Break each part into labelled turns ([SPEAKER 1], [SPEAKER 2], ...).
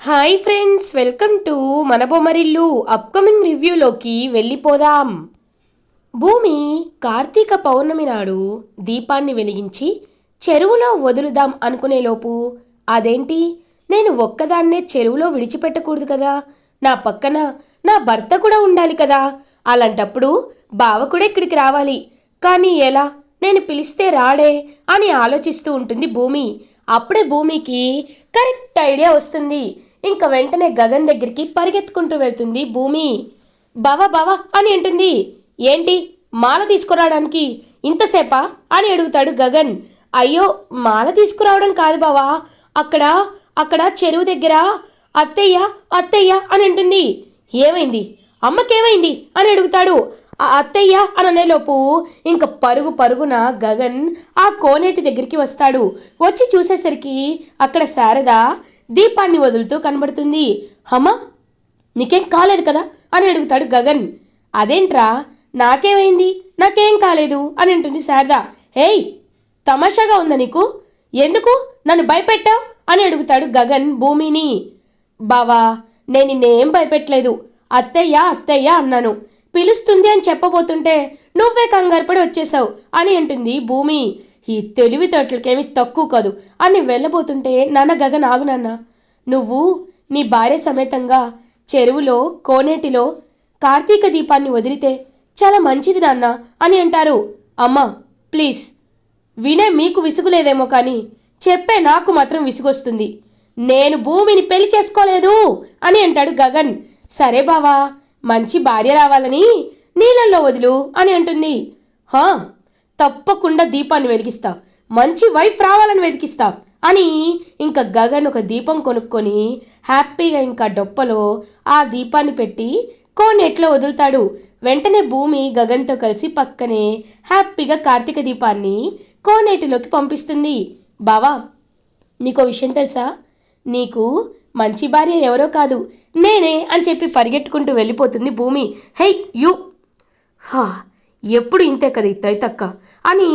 [SPEAKER 1] Hi friends, welcome to మన Bommarillu. Upcoming రివ్యూలోకి వెళ్ళిపోదాం. భూమి కార్తీక పౌర్ణమి నాడు దీపాన్ని వెలిగించి చెరువులో వదులుదాం అనుకునేలోపు, అదేంటి, నేను ఒక్కదాన్నే చెరువులో విడిచిపెట్టకూడదు కదా, నా పక్కన నా భర్త కూడా ఉండాలి కదా, అలాంటప్పుడు బావ కూడా ఇక్కడికి రావాలి, కానీ ఎలా, నేను పిలిస్తే రాడే అని ఆలోచిస్తూ ఉంటుంది భూమి. అప్పుడే భూమికి కరెక్ట్ ఐడియా వస్తుంది. ఇంకా వెంటనే గగన్ దగ్గరికి పరిగెత్తుకుంటూ వెళ్తుంది భూమి. బావా బావా అని అంటుంది. ఏంటి, మాల తీసుకురావడానికి ఇంతసేపా అని అడుగుతాడు గగన్. అయ్యో, మాల తీసుకురావడం కాదు బావా, అక్కడ అక్కడ చెరువు దగ్గర అత్తయ్య అత్తయ్య అని అంటుంది. ఏమైంది, అమ్మకేమైంది అని అడుగుతాడు. ఆ అత్తయ్య అని అనేలోపు ఇంక పరుగు పరుగున గగన్ ఆ కోనేటి దగ్గరికి వస్తాడు. వచ్చి చూసేసరికి అక్కడ శారద దీపాన్ని వదులుతూ కనబడుతుంది. అమ్మా, నీకేం కాలేదు కదా అని అడుగుతాడు గగన్. అదేంట్రా, నాకేమైంది, నాకేం కాలేదు అని అంటుంది శారద. ఏయ్, తమాషాగా ఉందా నీకు, ఎందుకు నన్ను భయపెట్టావు అని అడుగుతాడు గగన్ భూమిని. బావా, నేను నిన్నేం భయపెట్టలేదు, అత్తయ్య అత్తయ్య అన్నాను, పిలుస్తుంది అని చెప్పబోతుంటే నువ్వే కంగారుపడి వచ్చేసావు అని అంటుంది భూమి. ఈ తెలివితేటలకేమీ తక్కువ కాదు అని వెళ్ళబోతుంటే, నాన్న గగన్ ఆగు నాన్న, నువ్వు నీ భార్య సమేతంగా చెరువులో కోనేటిలో కార్తీక దీపాన్ని వదిలితే చాలా మంచిది నాన్న అని అంటారు. అమ్మా ప్లీజ్, వినే మీకు విసుగులేదేమో కానీ చెప్పే నాకు మాత్రం విసుగొస్తుంది. నేను భూమిని పెళ్లి చేసుకోలేదు అని అంటాడు గగన్. సరే బావా, మంచి భార్య రావాలని నీళ్ళల్లో వదులు అని అంటుంది. హా, తప్పకుండా దీపాన్ని వెలిగిస్తా, మంచి వైఫ్ రావాలని వెతికిస్తా అని ఇంకా గగన్ ఒక దీపం కొనుక్కొని హ్యాపీగా ఇంకా డొప్పలో ఆ దీపాన్ని పెట్టి కోనేట్లో వదులుతాడు. వెంటనే భూమి గగన్తో కలిసి పక్కనే హ్యాపీగా కార్తీక దీపాన్ని కోనేటిలోకి పంపిస్తుంది. బావా, నీకో విషయం తెలుసా, నీకు మంచి భార్య ఎవరో కాదు నేనే అని చెప్పి పరిగెట్టుకుంటూ వెళ్ళిపోతుంది భూమి. హై యూ, హా, ఎప్పుడు ఇంతే కదా ఇత్తక్క అని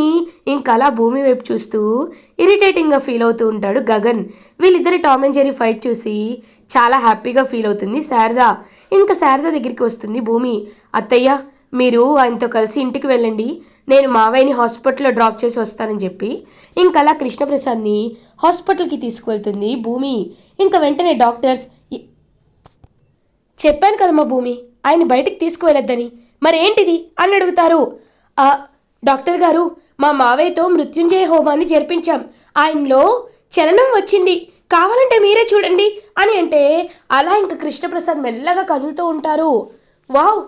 [SPEAKER 1] ఇంకా అలా భూమి వైపు చూస్తూ ఇరిటేటింగ్గా ఫీల్ అవుతూ ఉంటాడు గగన్. వీళ్ళిద్దరి టామ్ అండ్ జెర్రీ ఫైట్ చూసి చాలా హ్యాపీగా ఫీల్ అవుతుంది శారద. ఇంకా శారద దగ్గరికి వస్తుంది భూమి. అత్తయ్య, మీరు ఆయనతో కలిసి ఇంటికి వెళ్ళండి, నేను మావయ్యని హాస్పిటల్లో డ్రాప్ చేసి వస్తానని చెప్పి ఇంకా అలా కృష్ణప్రసాద్ని హాస్పిటల్కి తీసుకువెళ్తుంది భూమి. ఇంకా వెంటనే డాక్టర్స్, చెప్పాను కదమ్మా భూమి, ఆయన బయటికి తీసుకువెళ్ళొద్దని, మరేంటిది అని అడుగుతారు. డాక్టర్ గారు, మా మావయ్యతో మృత్యుంజయ హోమాన్ని జరిపించాం, ఆయనలో చలనం వచ్చింది, కావాలంటే మీరే చూడండి అని అంటే అలా ఇంకా కృష్ణప్రసాద్ మెల్లగా కదులుతూ ఉంటారు. వావ్,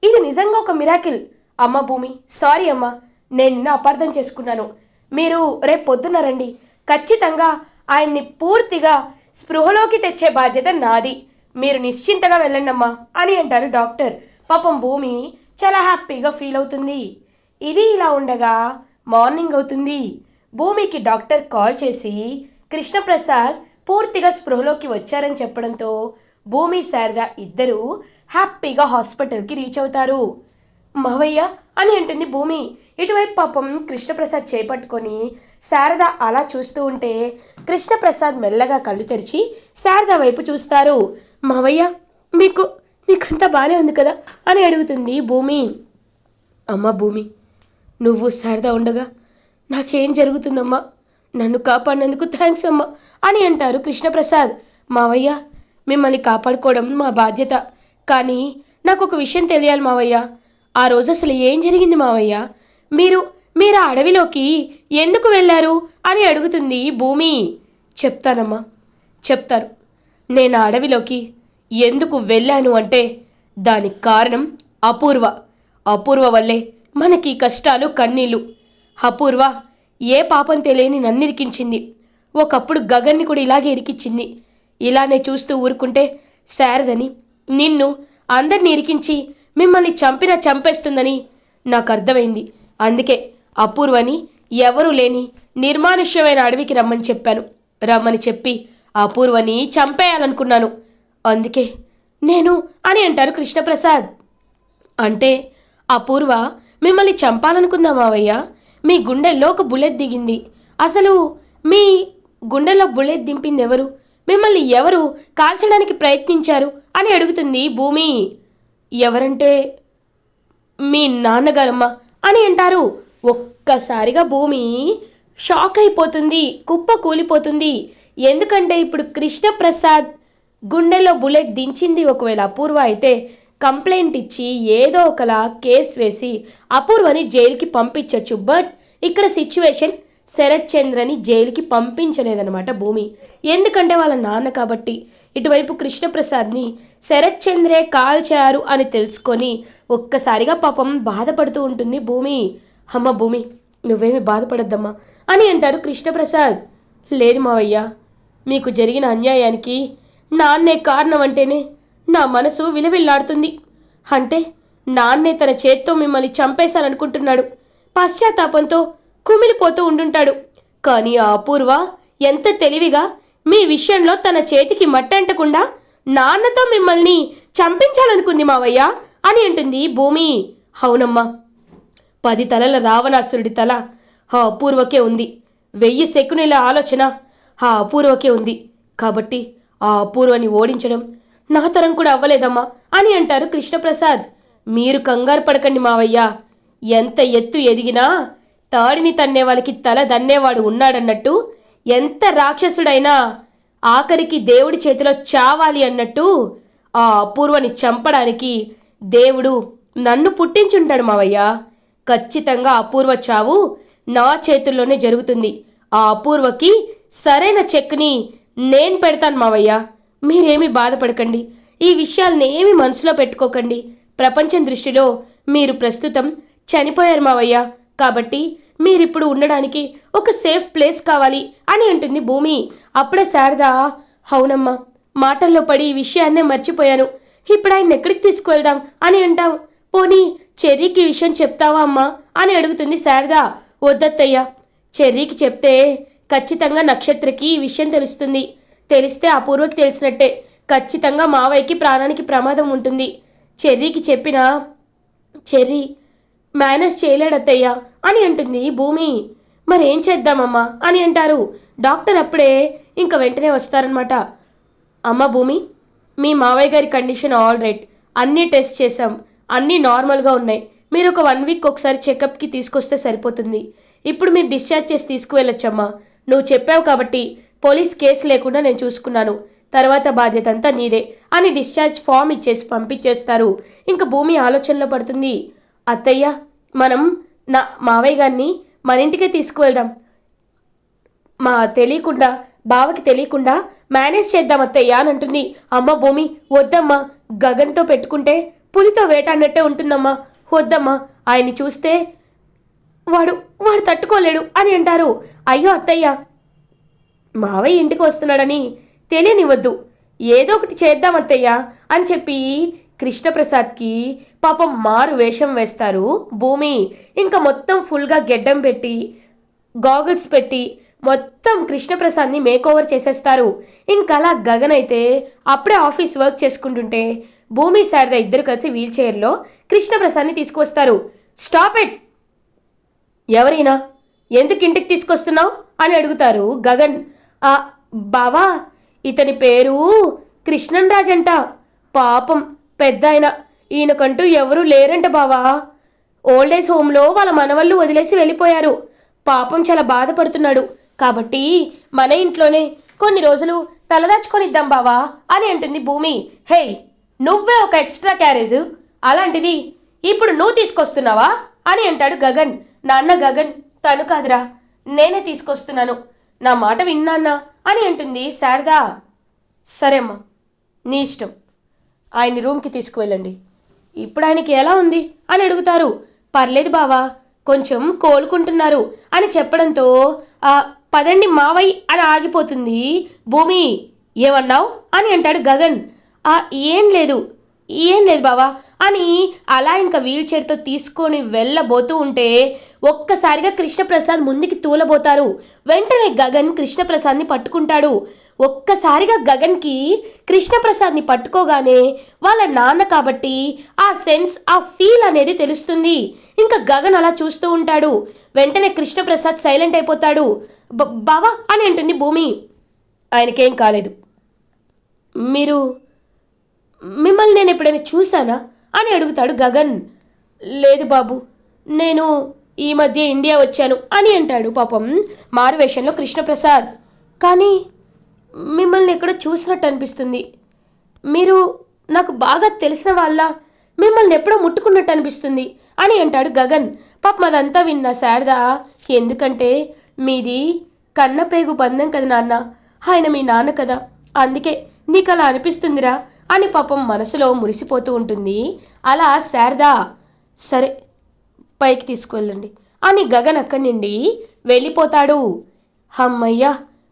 [SPEAKER 1] ఇది నిజంగా ఒక మిరాకిల్. అమ్మ భూమి, సారీ అమ్మా, నేను నిన్ను అపార్థం చేసుకున్నాను, మీరు రేపు పొద్దున్న రండి, ఖచ్చితంగా ఆయన్ని పూర్తిగా స్పృహలోకి తెచ్చే బాధ్యత నాది, మీరు నిశ్చింతగా వెళ్ళండమ్మా అని అంటారు డాక్టర్. పాపం భూమి చాలా హ్యాపీగా ఫీల్ అవుతుంది. ఇది ఇలా ఉండగా మార్నింగ్ అవుతుంది. భూమికి డాక్టర్ కాల్ చేసి కృష్ణప్రసాద్ పూర్తిగా స్పృహలోకి వచ్చారని చెప్పడంతో భూమి శారద ఇద్దరూ హ్యాపీగా హాస్పిటల్కి రీచ్ అవుతారు. మావయ్య అని అంటుంది భూమి. ఇటువైపు పాపం కృష్ణప్రసాద్ చేపట్టుకొని శారద అలా చూస్తూ ఉంటే కృష్ణప్రసాద్ మెల్లగా కళ్ళు తెరిచి శారద వైపు చూస్తారు. మావయ్య, మీకంతా బాగానే ఉంది కదా అని అడుగుతుంది భూమి. అమ్మ భూమి, నువ్వు శారద ఉండగా నాకేం జరుగుతుందమ్మా, నన్ను కాపాడినందుకు థ్యాంక్స్ అమ్మా అని అంటారు కృష్ణప్రసాద్. మావయ్య, మిమ్మల్ని కాపాడుకోవడం మా బాధ్యత, కానీ నాకు ఒక విషయం తెలియాలి మావయ్య, ఆ రోజు అసలు ఏం జరిగింది మావయ్య, మీరు ఆ అడవిలోకి ఎందుకు వెళ్ళారు అని అడుగుతుంది భూమి. చెప్తానమ్మా, చెప్తాను. నేను ఆ అడవిలోకి ఎందుకు వెళ్ళాను అంటే దానికి కారణం అపూర్వ వల్లే మనకి కష్టాలు కన్నీళ్ళు. అపూర్వ ఏ పాపం తెలియని నన్ను ఇరికించింది, ఒకప్పుడు గగన్ని కూడా ఇలాగే ఇరికించింది. ఇలానే చూస్తూ ఊరుకుంటే శారదని, నిన్ను, అందరిని ఇరికించి మిమ్మల్ని చంపేస్తుందని నాకు అర్థమైంది. అందుకే అపూర్వని ఎవరూ లేని నిర్మానుష్యమైన అడవికి రమ్మని చెప్పి అపూర్వని చంపేయాలనుకున్నాను. అందుకే నేను అని అంటారు కృష్ణప్రసాద్. అంటే అపూర్వ మిమ్మల్ని చంపాలనుకుందా మావయ్య, మీ గుండెల్లో ఒక బుల్లెట్ దిగింది, అసలు మీ గుండెల్లో బుల్లెట్ దింపింది ఎవరు, మిమ్మల్ని ఎవరు కాల్చడానికి ప్రయత్నించారు అని అడుగుతుంది భూమి. ఎవరంటే మీ నాన్నగారమ్మ అని అంటారు. ఒక్కసారిగా భూమి షాక్ అయిపోతుంది, కుప్ప కూలిపోతుంది. ఎందుకంటే ఇప్పుడు కృష్ణప్రసాద్ గుండెలో బుల్లెట్ దించింది ఒకవేళ అపూర్వ అయితే కంప్లైంట్ ఇచ్చి ఏదో ఒకలా కేసు వేసి అపూర్వని జైలుకి పంపించవచ్చు. బట్ ఇక్కడ సిచ్యువేషన్ శరత్ చంద్రని జైలుకి పంపించలేదన్నమాట భూమి. ఎందుకంటే వాళ్ళ నాన్న కాబట్టి. ఇటువైపు కృష్ణప్రసాద్ని శరత్ చంద్రే కాల్చారు అని తెలుసుకొని ఒక్కసారిగా పాపం బాధపడుతూ ఉంటుంది భూమి. అమ్మ భూమి, నువ్వేమి బాధపడద్దమ్మా అని అంటారు కృష్ణప్రసాద్. లేదు మావయ్య, మీకు జరిగిన అన్యాయానికి నాన్నే కారణం అంటేనే నా మనసు విలవిల్లాడుతుంది. అంటే నాన్నే తన చేత్తో మిమ్మల్ని చంపేశాననుకుంటున్నాడు. పశ్చాత్తాపంతో కుమిలిపోతూ ఉండుంటాడు. కానీ ఆ అపూర్వ ఎంత తెలివిగా మీ విషయంలో తన చేతికి మట్టంటకుండా నాన్నతో మిమ్మల్ని చంపించాలనుకుంది మావయ్య అని అంటుంది భూమి. అవునమ్మా, 10 తలల రావణాసురుడి తల ఆ అపూర్వకే ఉంది. 1000 శకునిల ఆలోచన ఆ అపూర్వకే ఉంది. కాబట్టి ఆ అపూర్వని ఓడించడం నా తరం కూడా అవ్వలేదమ్మా అని అంటారు కృష్ణప్రసాద్. మీరు కంగారు పడకండి మావయ్య, ఎంత ఎత్తు ఎదిగినా తాడిని తన్నే వాళ్ళకి తల దన్నేవాడు ఉన్నాడన్నట్టు, ఎంత రాక్షసుడైనా ఆఖరికి దేవుడి చేతిలో చావాలి అన్నట్టు ఆ అపూర్వని చంపడానికి దేవుడు నన్ను పుట్టించుంటాడు మావయ్య. ఖచ్చితంగా అపూర్వ చావు నా చేతుల్లోనే జరుగుతుంది. ఆ అపూర్వకి సరైన చెక్ని నేను పెడతాను మావయ్య. మీరేమీ బాధపడకండి, ఈ విషయాలను ఏమీ మనసులో పెట్టుకోకండి. ప్రపంచం దృష్టిలో మీరు ప్రస్తుతం చనిపోయారు మావయ్య. కాబట్టి మీరిప్పుడు ఉండడానికి ఒక సేఫ్ ప్లేస్ కావాలి అని అంటుంది భూమి. అప్పుడే శారద, అవునమ్మా, మాటల్లో పడి ఈ విషయాన్నే మర్చిపోయాను. ఇప్పుడు ఆయన ఎక్కడికి తీసుకువెళ్దాం అని అంటాం. పోనీ చెర్రీకి విషయం చెప్తావా అమ్మా అని అడుగుతుంది శారద. వద్దత్తయ్య, చెర్రీకి చెప్తే ఖచ్చితంగా నక్షత్రకి ఈ విషయం తెలుస్తుంది. తెలిస్తే అపూర్వకి తెలిసినట్టే. ఖచ్చితంగా మావయ్యకి ప్రాణానికి ప్రమాదం ఉంటుంది. చెర్రీకి చెప్పినా చెర్రీ మేనేజ్ చేయలేడత్తయ్య అని అంటుంది భూమి. మరేం చేద్దామమ్మా అని అంటారు. డాక్టర్ అప్పుడే ఇంకా వెంటనే వస్తారనమాట. అమ్మ భూమి, మీ మావయ్య గారి కండిషన్ ఆల్ రైట్, అన్నీ టెస్ట్ చేసాం, అన్నీ నార్మల్గా ఉన్నాయి. మీరు ఒక 1 వీక్ ఒకసారి చెకప్కి తీసుకొస్తే సరిపోతుంది. ఇప్పుడు మీరు డిశ్చార్జ్ చేసి తీసుకువెళ్ళొచ్చమ్మా. నువ్వు చెప్పావు కాబట్టి పోలీస్ కేసు లేకుండా నేను చూసుకున్నాను. తర్వాత బాధ్యత అంతా నీదే అని డిశ్చార్జ్ ఫామ్ ఇచ్చేసి పంపించేస్తారు. ఇంకా భూమి ఆలోచనలో పడుతుంది. అత్తయ్య, మనం నా మావయ్య గారిని మన ఇంటికే తీసుకువెళ్దాం. బావకి తెలియకుండా మేనేజ్ చేద్దాం అత్తయ్య అని అంటుంది. అమ్మ భూమి, వద్దమ్మా, గగన్తో పెట్టుకుంటే పులితో వేటాడినట్టే ఉంటుందమ్మా. వద్దమ్మా, ఆయన్ని చూస్తే వాడు తట్టుకోలేడు అని అంటారు. అయ్యో అత్తయ్య, మావయ్య ఇంటికి వస్తున్నాడని తెలియనివ్వద్దు, ఏదో ఒకటి చేద్దాం అత్తయ్య అని చెప్పి కృష్ణప్రసాద్కి పాపం మారు వేషం వేస్తారు భూమి. ఇంకా మొత్తం ఫుల్గా గెడ్డం పెట్టి గాగుల్స్ పెట్టి మొత్తం కృష్ణప్రసాద్ని మేకోవర్ చేసేస్తారు. ఇంకా అలా గగన్ అయితే అప్పుడే ఆఫీస్ వర్క్ చేసుకుంటుంటే భూమి శారద ఇద్దరు కలిసి వీల్ చైర్లో కృష్ణప్రసాద్ని తీసుకువస్తారు. స్టాప్ ఇట్, ఎవరైనా ఎందుకు ఇంటికి తీసుకొస్తున్నావు అని అడుగుతారు గగన్. బావా, ఇతని పేరు కృష్ణన్ రాజ్ అంట. పాపం పెద్ద ఆయన, ఈయనకంటూ ఎవరూ లేరంట బావా. ఓల్డేజ్ హోమ్లో వాళ్ళ మనవళ్ళు వదిలేసి వెళ్ళిపోయారు. పాపం చాలా బాధపడుతున్నాడు. కాబట్టి మన ఇంట్లోనే కొన్ని రోజులు తలదాచుకొనిద్దాం బావా అని అంటుంది భూమి. హే, నువ్వే ఒక ఎక్స్ట్రా క్యారేజ్, అలాంటిది ఇప్పుడు నువ్వు తీసుకొస్తున్నావా అని అంటాడు గగన్. నాన్న గగన్, తను కాదురా, నేనే తీసుకొస్తున్నాను, నా మాట విన్నాన్నా అని అంటుంది శారద. సరేమ్మా, నీ ఇష్టం, ఆయన్ని రూమ్కి తీసుకువెళ్ళండి. ఇప్పుడు ఆయనకి ఎలా ఉంది అని అడుగుతారు. పర్లేదు బావా, కొంచెం కోలుకుంటున్నారు అని చెప్పడంతో పదండి మావయ్య అని ఆగిపోతుంది భూమి. ఏమన్నావు అని అంటాడు గగన్. ఏం లేదు బావా అని అలా ఇంకా వీల్ చైర్తో తీసుకొని వెళ్ళబోతూ ఉంటే ఒక్కసారిగా కృష్ణప్రసాద్ ముందుకి తూలబోతారు. వెంటనే గగన్ కృష్ణప్రసాద్ని పట్టుకుంటాడు. ఒక్కసారిగా గగన్కి కృష్ణప్రసాద్ని పట్టుకోగానే వాళ్ళ నాన్న కాబట్టి ఆ సెన్స్, ఆ ఫీల్ అనేది తెలుస్తుంది. ఇంకా గగన్ అలా చూస్తూ ఉంటాడు. వెంటనే కృష్ణప్రసాద్ సైలెంట్ అయిపోతాడు. బావా అని అంటుంది భూమి. ఆయనకేం కాలేదు, మీరు మిమ్మల్ని నేను ఎప్పుడైనా చూశానా అని అడుగుతాడు గగన్. లేదు బాబు, నేను ఈ మధ్య ఇండియా వచ్చాను అని అంటాడు పాపం మారువేషంలో కృష్ణప్రసాద్. కానీ మిమ్మల్ని ఎక్కడో చూసినట్టు అనిపిస్తుంది. మీరు నాకు బాగా తెలిసిన వాళ్ళ, మిమ్మల్ని ఎప్పుడో ముట్టుకున్నట్టు అనిపిస్తుంది అని అంటాడు గగన్. పాపం అదంతా విన్న శారద, ఎందుకంటే మీది కన్నపేగు బంధం కదా నాన్న, ఆయన మీ నాన్న కదా, అందుకే నీకు అలా అనిపిస్తుందిరా అని పాపం మనసులో మురిసిపోతూ ఉంటుంది. అలా శారద, సరే పైకి తీసుకువెళ్ళండి అని గగన్ అక్కడి నుండి వెళ్ళిపోతాడు. అమ్మయ్య,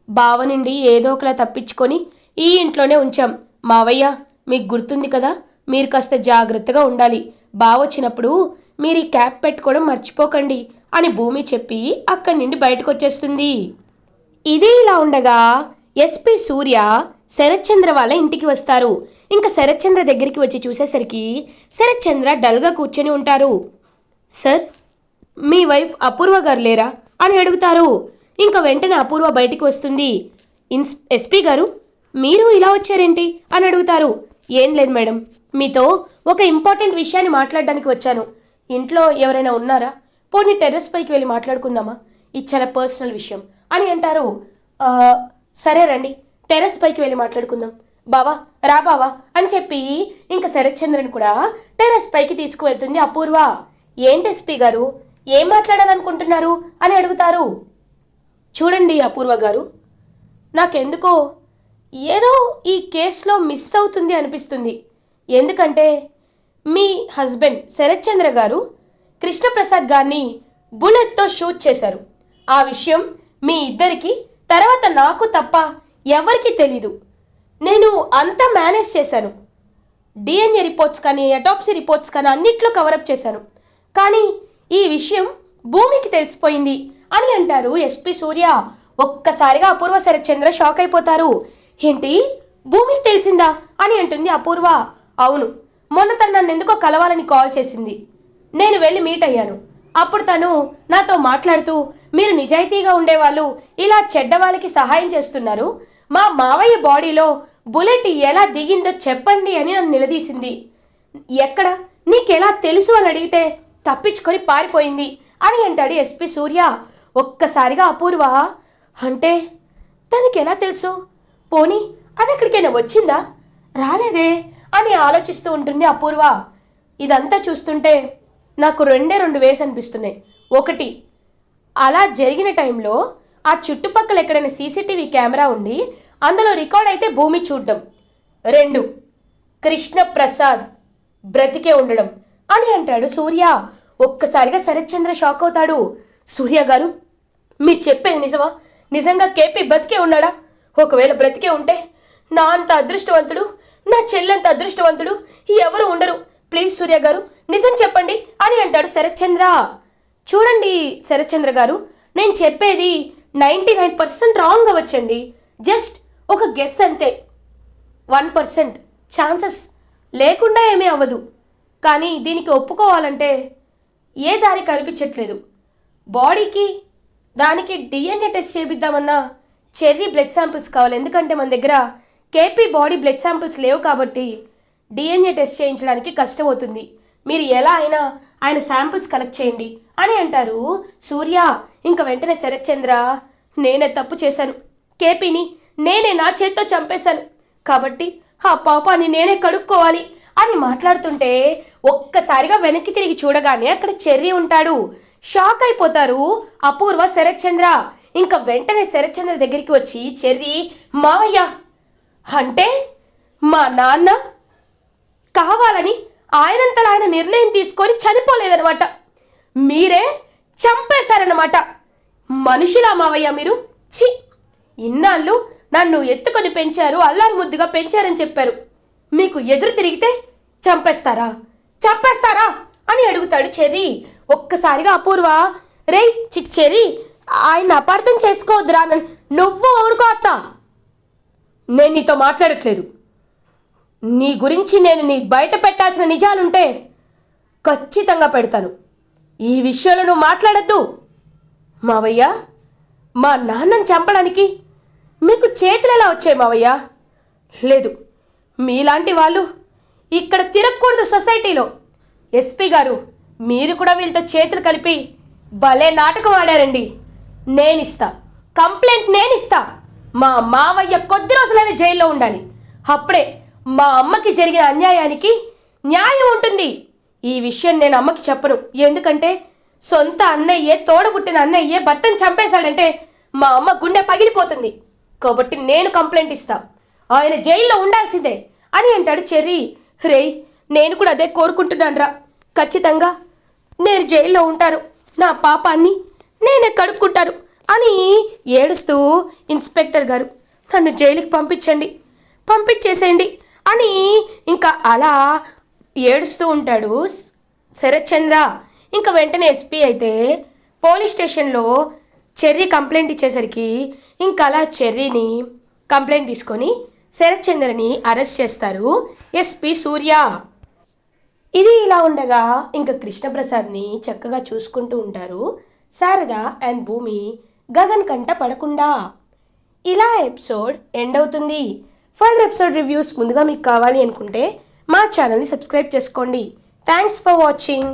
[SPEAKER 1] బావ నుండి ఏదో ఒకలా తప్పించుకొని ఈ ఇంట్లోనే ఉంచాం. మావయ్య, మీకు గుర్తుంది కదా, మీరు కాస్త జాగ్రత్తగా ఉండాలి, బావ వచ్చినప్పుడు మీరు ఈ క్యాప్ పెట్టుకోవడం మర్చిపోకండి అని భూమి చెప్పి అక్కడి నుండి బయటకు వచ్చేస్తుంది. ఇది ఇలా ఉండగా ఎస్పీ సూర్య శరత్చంద్ర వాళ్ళ ఇంటికి వస్తారు. ఇంకా శరత్చంద్ర దగ్గరికి వచ్చి చూసేసరికి శరత్చంద్ర డల్గా కూర్చొని ఉంటారు. సార్, మీ వైఫ్ అపూర్వ గారు లేరా అని అడుగుతారు. ఇంకా వెంటనే అపూర్వ బయటికి వస్తుంది. ఎస్పీ గారు, మీరు ఇలా వచ్చారేంటి అని అడుగుతారు. ఏం లేదు మేడం, మీతో ఒక ఇంపార్టెంట్ విషయాన్ని మాట్లాడడానికి వచ్చాను. ఇంట్లో ఎవరైనా ఉన్నారా? పోనీ టెర్రస్ పైకి వెళ్ళి మాట్లాడుకుందామా? ఇది చాలా పర్సనల్ విషయం అని అంటారు. సరే రండి, టెర్రస్ పైకి వెళ్ళి మాట్లాడుకుందాం. బావా రా బావా అని చెప్పి ఇంకా శరత్చంద్రని కూడా టెర్రస్ పైకి తీసుకువెళ్తుంది అపూర్వ. ఏంటి ఎస్పీ గారు, ఏం మాట్లాడాలనుకుంటున్నారు అని అడుగుతారు. చూడండి అపూర్వ గారు, నాకెందుకో ఏదో ఈ కేసులో మిస్ అవుతుంది అనిపిస్తుంది. ఎందుకంటే మీ హస్బెండ్ శరత్చంద్ర గారు కృష్ణప్రసాద్ గారిని బుల్లెట్తో షూట్ చేశారు. ఆ విషయం మీ ఇద్దరికి, తర్వాత నాకు తప్ప ఎవరికీ తెలీదు. నేను అంతా మేనేజ్ చేశాను. డిఎన్ఏ రిపోర్ట్స్ కానీ అటాప్సీ రిపోర్ట్స్ కానీ అన్నిట్లో కవరప్ చేశాను. కానీ ఈ విషయం భూమికి తెలిసిపోయింది అని అంటారు ఎస్పీ సూర్య. ఒక్కసారిగా అపూర్వ శరత్చంద్ర షాక్ అయిపోతారు. ఏంటి, భూమికి తెలిసిందా అని అంటుంది అపూర్వ. అవును, మొన్న తను నన్ను ఎందుకో కలవాలని కాల్ చేసింది. నేను వెళ్ళి మీట్ అయ్యాను. అప్పుడు తను నాతో మాట్లాడుతూ, మీరు నిజాయితీగా ఉండేవాళ్ళు ఇలా చెడ్డవాళ్ళకి సహాయం చేస్తున్నారు, మా మావయ్య బాడీలో బుల్లెట్ ఎలా దిగిందో చెప్పండి అని నన్ను నిలదీసింది. ఎక్కడ, నీకెలా తెలుసు అని అడిగితే తప్పించుకొని పారిపోయింది అని అంటాడు ఎస్పీ సూర్య. ఒక్కసారిగా అపూర్వ, అంటే తనకి ఎలా తెలుసు? పోనీ అది ఎక్కడికైనా వచ్చిందా? రాలేదే అని ఆలోచిస్తూ ఉంటుంది అపూర్వ. ఇదంతా చూస్తుంటే నాకు రెండు వేస్ అనిపిస్తున్నాయి. ఒకటి, అలా జరిగిన టైంలో ఆ చుట్టుపక్కల ఎక్కడైనా సీసీటీవీ కెమెరా ఉండి అందులో రికార్డ్ అయితే భూమి చూడడం. 2, కృష్ణప్రసాద్ బ్రతికే ఉండడం అని అంటాడు సూర్య. ఒక్కసారిగా శరత్చంద్ర షాక్ అవుతాడు. సూర్య గారు, మీరు చెప్పేది నిజమా? నిజంగా కేపీ బ్రతికే ఉన్నాడా? ఒకవేళ బ్రతికే ఉంటే నా అంత అదృష్టవంతుడు, నా చెల్లంత అదృష్టవంతుడు ఎవరు ఉండరు. ప్లీజ్ సూర్య గారు, నిజం చెప్పండి అని అంటాడు శరత్చంద్ర. చూడండి శరత్చంద్ర గారు, నేను చెప్పేది 99% రాంగ్ అవ్వచ్చండి. జస్ట్ ఒక గెస్ అంతే. 1% ఛాన్సెస్ లేకుండా ఏమీ అవ్వదు. కానీ దీనికి ఒప్పుకోవాలంటే ఏ దారి కనిపించట్లేదు. బాడీకి దానికి డిఎన్ఏ టెస్ట్ చేపిద్దామన్నా చెర్రీ బ్లడ్ శాంపిల్స్ కావాలి. ఎందుకంటే మన దగ్గర కేపీ బాడీ బ్లడ్ శాంపిల్స్ లేవు కాబట్టి డిఎన్ఏ టెస్ట్ చేయించడానికి కష్టం అవుతుంది. మీరు ఎలా అయినా ఆయన శాంపిల్స్ కలెక్ట్ చేయండి అని అంటారు సూర్య. ఇంకా వెంటనే శరత్చంద్ర, నేనే తప్పు చేశాను, కేపీని నేనే నా చేత్తో చంపేశాను, కాబట్టి ఆ పాపాన్ని నేనే కడుక్కోవాలి అని మాట్లాడుతుంటే ఒక్కసారిగా వెనక్కి తిరిగి చూడగానే అక్కడ చెర్రీ ఉంటాడు. షాక్ అయిపోతారు అపూర్వ, శరత్చంద్ర. ఇంకా వెంటనే శరత్చంద్ర దగ్గరికి వచ్చి చెర్రీ, మావయ్య, అంటే మా నాన్న కావాలని ఆయనంతలా ఆయన నిర్ణయం తీసుకొని చనిపోలేదనమాట, మీరే చంపేశారన్నమాట. మనిషిలా మావయ్య మీరు? చి, ఇన్నాళ్ళు నన్ను ఎత్తుకొని పెంచారు, అల్లారు ముద్దుగా పెంచారని చెప్పారు, మీకు ఎదురు తిరిగితే చంపేస్తారా చంపేస్తారా అని అడుగుతాడు చెర్రీ. ఒక్కసారిగా అపూర్వ, రే చెర్రీ, ఆయన అపార్థం చేసుకోవద్దురా, నువ్వు ఊరుకో అత్త, నేను నీతో మాట్లాడట్లేదు. నీ గురించి నేను నీ బయట పెట్టాల్సిన నిజాలుంటే ఖచ్చితంగా పెడతాను. ఈ విషయంలో నువ్వు మాట్లాడద్దు. మావయ్య, మా నాన్నని చంపడానికి మీకు చేతులు ఎలా వచ్చాయి మావయ్య? లేదు, మీలాంటి వాళ్ళు ఇక్కడ తిరగకూడదు సొసైటీలో. ఎస్పీ గారు, మీరు కూడా వీళ్ళతో చేతులు కలిపి భలే నాటకం ఆడారండి. నేనిస్తా కంప్లైంట్, నేనిస్తా. మా మావయ్య కొద్ది రోజులైనా జైల్లో ఉండాలి. అప్పుడే మా అమ్మకి జరిగిన అన్యాయానికి న్యాయం ఉంటుంది. ఈ విషయం నేను అమ్మకి చెప్పను. ఎందుకంటే సొంత అన్నయ్యే, తోడబుట్టిన అన్నయ్యే భర్తను చంపేశాడంటే మా అమ్మ గుండె పగిలిపోతుంది. కాబట్టి నేను కంప్లైంట్ ఇస్తా. ఆయన జైల్లో ఉండాల్సిందే అని అంటాడు చెర్రీ. రేయ్, నేను కూడా అదే కోరుకుంటున్నాను రా. ఖచ్చితంగా నేను జైల్లో ఉంటాను. నా పాపాన్ని నేనే కడుక్కుంటాను అని ఏడుస్తూ, ఇన్స్పెక్టర్ గారు నన్ను జైలుకి పంపించేసేయండి అని ఇంకా అలా ఏడుస్తూ ఉంటాడు శరత్ చంద్ర. ఇంకా వెంటనే ఎస్పీ అయితే పోలీస్ స్టేషన్లో చెర్రీ కంప్లైంట్ ఇచ్చేసరికి ఇంకా అలా చెర్రీని కంప్లైంట్ తీసుకొని శరత్ చంద్రని అరెస్ట్ చేస్తారు ఎస్పీ సూర్య. ఇది ఇలా ఉండగా ఇంకా కృష్ణప్రసాద్ని చక్కగా చూసుకుంటూ ఉంటారు శారద అండ్ భూమి గగన్ కంట పడకుండా. ఇలా ఎపిసోడ్ ఎండ్ అవుతుంది. ఫర్దర్ ఎపిసోడ్ రివ్యూస్ ముందుగా మీకు కావాలి అనుకుంటే మా ఛానల్ని సబ్స్క్రైబ్ చేసుకోండి. Thanks for watching.